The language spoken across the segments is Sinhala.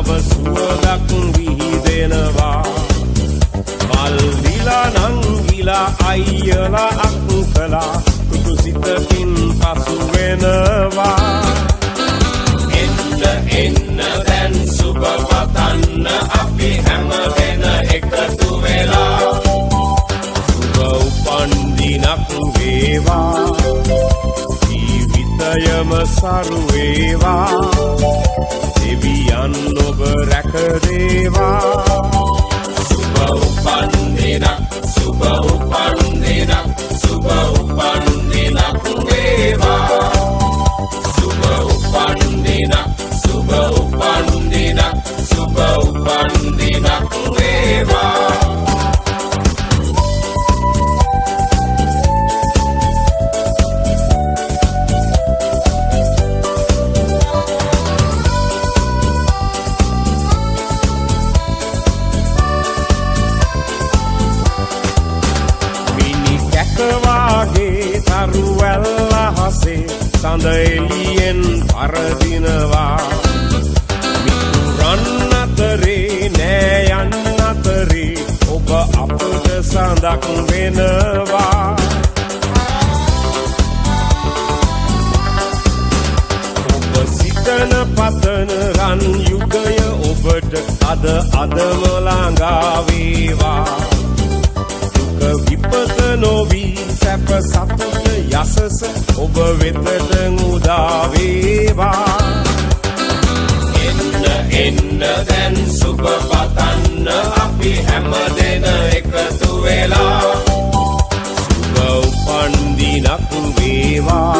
නව සුවඳක් විහිදෙනවා මල් දිලා නංගිලා අයියලා අක්කලා කුතු සිතකින් පසු වෙනවා එන්න දැන් සුබ පතන්න අපි හැම වෙන එකතු වෙලා සුබ උපන් දිනක් වේවා ජීවිතයම සරු වේවා දෙවියන් ඔබ රැක දේවා සුබ උපන් දිනක් සුබ උපන් දිනක් සුබ උපන් දිනක් වේවා සුබ උපන් දිනක් සුබ උපන් දිනක් සුබ උපන් දිනක් වේවා කවාගේ තරුවැල්ල හසේ සඳ එළියෙන් පරදිනවා මිතුරන් අතරේ නෑ යන්න අතරේ ඔබ අපට සඳක් වෙනවා ඔබ සිතන පතන රන් යුගය ඔබට අදම ළඟා වේවා විපත නොවී සැප සතුට යසස ඔබ වෙතට උදා වේවා එන්න දැන් සුබ පතන්න අපි හැම දෙන එකතු වෙලා සුබ උපන් දිනක් වේවා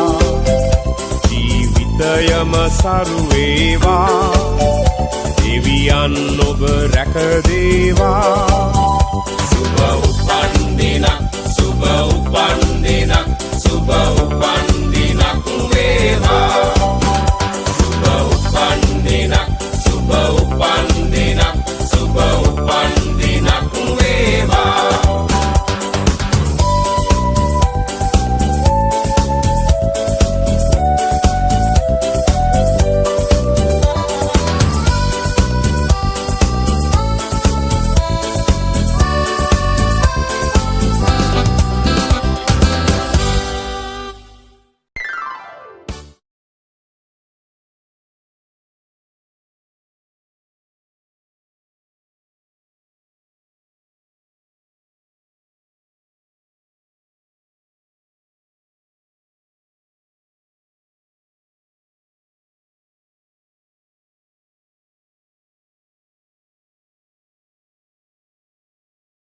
ජීවිතයම සරු වේවා දෙවියන් ඔබ රැක දේවා සුබ උපන් දිනක් සුබ උපන් දිනක් සුබ